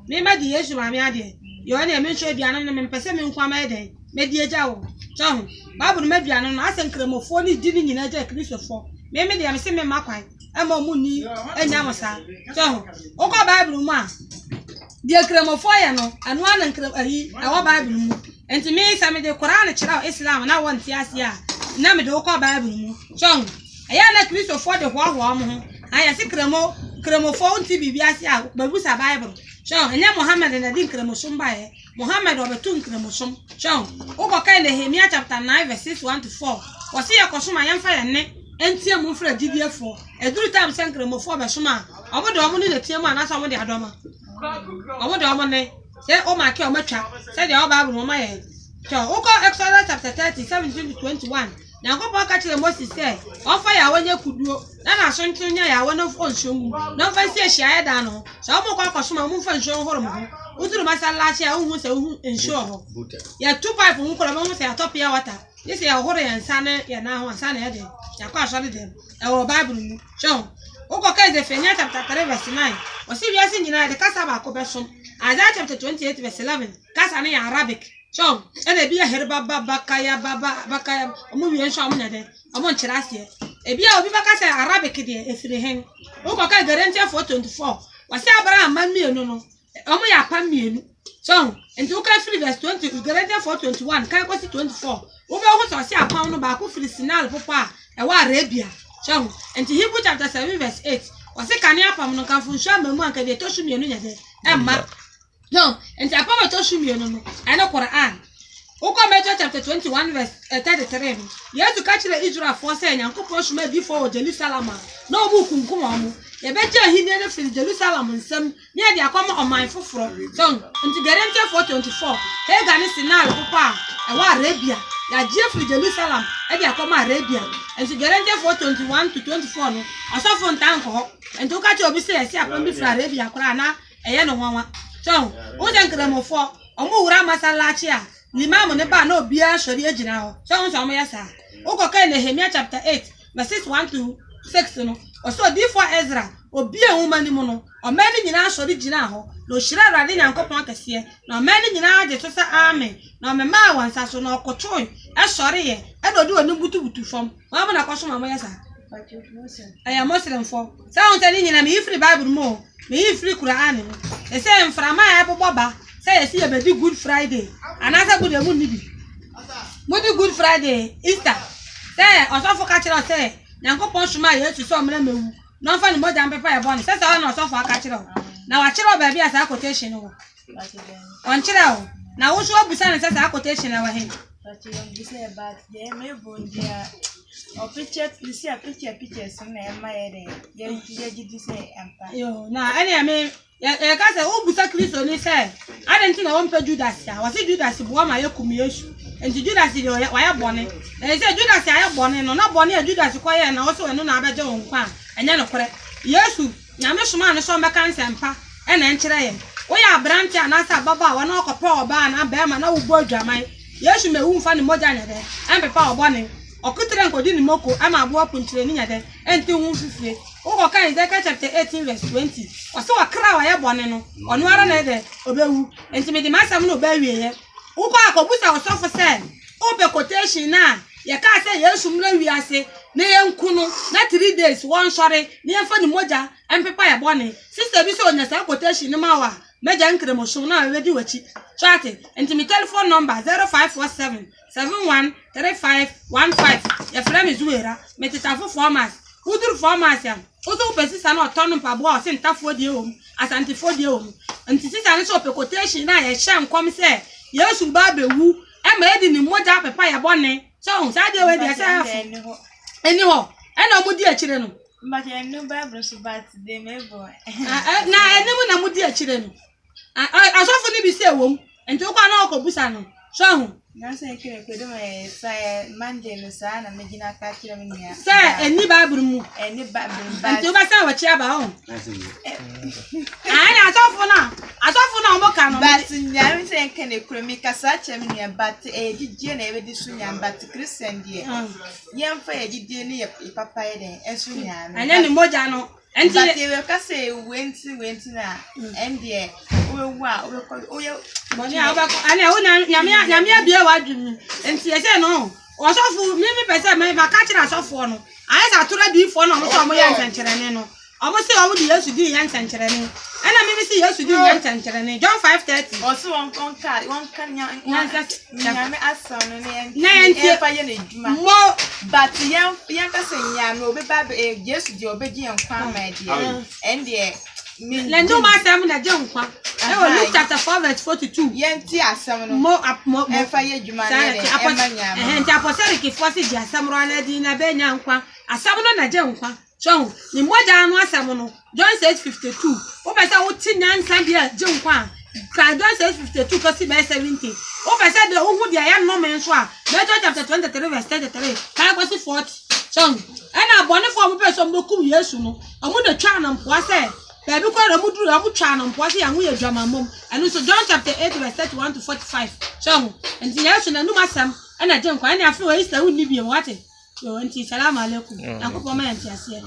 me ma di Yesu ma me ade yo na me nso aduane no me pese me nkwa ma ede me di eja wo so Bible no aduane no asenkremofo ni di ni nyina eja Kristofo me de am se me makwan ama mu ni enya mosa so okọ Bible mu a di kremofo ya no anu an krem ayi awo Bible mu enti me sa me de Quran kira Islam na won ti ase a na me de okọ Bible mu so aya na Kristofo de ho mo aya se kremofo nti bibia ase a babusa Bible so enya Muhammad na din kremosum bae Muhammad obetun kremosum so okọ kai Nehemia chapter 9 verses 1 to 4 wasi yakosuma yemfa ye ne entie mu fra didiefo eduru time sen kremofo be soma obodo omo ni netie mu anasa omo de adoma obodo omo ne se o ma ke o matwa se de o Bible mo ma ye so okọ Exodus chapter 30 17 to 21 Nyankopon ka kire Moses say ofa ya wanye kuduo na so ntnya ya wona fo nshom na fa si ehia ya da no so mo kwa kosoma mo fa nshom horo mo uduru masalachi a hu se hu nshom ho ya two pipe mo kora mo se atop ya water yes ya horo ya nsane ya na ho nsane ya de ya kwa asori dem e wo Bible mu so ukọ ka Ezefenia chapter 3 verse 9 osi bia si nyina de kasa ba ko besom Isaiah chapter 28 verse 11 kasa na ya Arabic so ene bia herba bakaya omo wi enso amnya de omo nchira ase e bia obi bakasa Arabic de efire hen ukọ ka Galatians 4:24 wasi Abraham man mienu no omo ya pa mienu so enti ukọ free verse 20 Galatians 4:21 kai ko si 24 ube ho so si apam no ba ko free Sinai popa e wa Arabia so enti Hebrew chapter 7 verse 8 wasi kane apam no kan funso amamu anka de to mienu nya de emma no enti apam to mienu no ana Quran ukọ Matthew chapter 21 verse 33 Yesu ka kire Israel for say Nyankopon shuma before Jerusalem no mu kunkum amu ye beje ahine ne fi Jerusalem nsem ne de akoma oman foforo so nti Galatians 4:24 he ga ne Sinai popa e wa Arabia ya je fi Jerusalem e de akoma Arabia nti Galatians 4:21 to 24 no asofo ntanko ho nti uka che obi say esi apam bi fi Arabia kora na eye no nwanwa so o je nkremofo omo wura masalachi a Limamu ne ba na obi a shori ejina ho so nso mo yasa ukọ ka Nehemia chapter 8 verses 1 to 6 no oso before Ezra obi ehuma ni mu no o mani nyina shori jina ho no shira rade Nyankopon kase na o mani nyina age to sa amen na o mema wansa so na okocho e shori ye e do do oni butu fom wa mo na kwaso mo yasa aya Muslim fo sa on tani nyina me free Bible mo me free Quran no e se mframa ya boboba say yes ye be Good Friday anasa good emu nibi mo di Good Friday Easter say osofo ka kire say Nyankopon shuma Yesu so mra mewu no fa ni moja mpepa ya boni say say na osofo aka kire na wa kire ba bia say quotation wo on kire wo na wo so obusa na say quotation na wa he say but ye me bondia o picture you see a picture so na ma ye gidi say ampa yo na ani ame ya ka say obusa Kristo ni say adenti na won pa Judas ya wasi Judas bo ma yakum Yesu enti Judas de wa ya bone na say Judas ya bone no na bone ya Judas ko ya na wo so eno na abeje won kwa enya no kore Yesu nyame soma ne so mbeka nsempa e na nkire ye wo ya branch anasa baba wa na okopa oba na ba ma na wo bo adwaman Yesu mewu mfa ne moja nya de empepa obone okutere nkodi ni moko ama abo apuntire ni nya de enti hu fifie ukọ ka Ezekiel chapter 18 verse 20 oso wakra wa ye bone no onu ara na de obewu enti me di masam no obewie ye ukọ akobusa osofo se obe quotation na ye ka se Yesu mra wiase na ye nkunu na 3 days won sori na ye fa ni moja empepa ye bone sister bi so onya sa quotation ni mawa meja nkremosho na we di wachi chat enti me telephone number 0547 713515 ye frame zuera metitafo format uduru format ya ozo pesisa na otonum pabo o se ntafo die om asantifo die om enti sisa ni so pe quotation na ye hye nkom se Yesu ba bewu e ma edi ni moja pepa ya bone so sa de we de sa eni ho e na mu di akire no but ye no Bible so but de mebo na eni mu na mu di akire no asofo ni bi se wom enti ukwa na okobusa no so hu na say kire kwedo me say Monday no sa na megina ka kire me nia say eni Bible mu eni Bible enti uba sa wachi aba ho na asofo na omo ka no but nyame say kene kure mi kasa che me nia but gidie na ebe di so nya but Christian die yem fa gidie ni ye papa ye den esu nya anya ni moja no And but you can say went na and yeah we and Yamia be a word and she said no. Or so for me, my catcher as of one. I had to ready for no more young and almost all the years to do young and and I maybe see us to do young and John 5:30. also one can more but young can no be yes the obedient and yeah. Lendo ma sam na je nkwa. E wo Luke chapter 4 verse 42. Yenti asam no. Mo e fa ye dwuma na e manya. Nti apostolic force di asam ro na di na be nya nkwa. Asam no na je nkwa. So, ni moja anu asam no. John 6:52. Wo be say wo ti nyansa dia je nkwa. John 6:52 ko si be 70. Wo be say de wo hu dia ya no men so a. John chapter 23 verse 33. Ka ko si 40. So, ana bone for mo person mo kum Yesu no. Omo de twa na mpoa say baby kwa ramuduru amutwa na mpoase yanwu ye dwamamom anu so John chapter 8 verse 31 to 45 so nti Yesu na numa sam ana je nkwa ana afi wa Easter wuni bi wate yo nti salamu alaikum akopoma yanti ase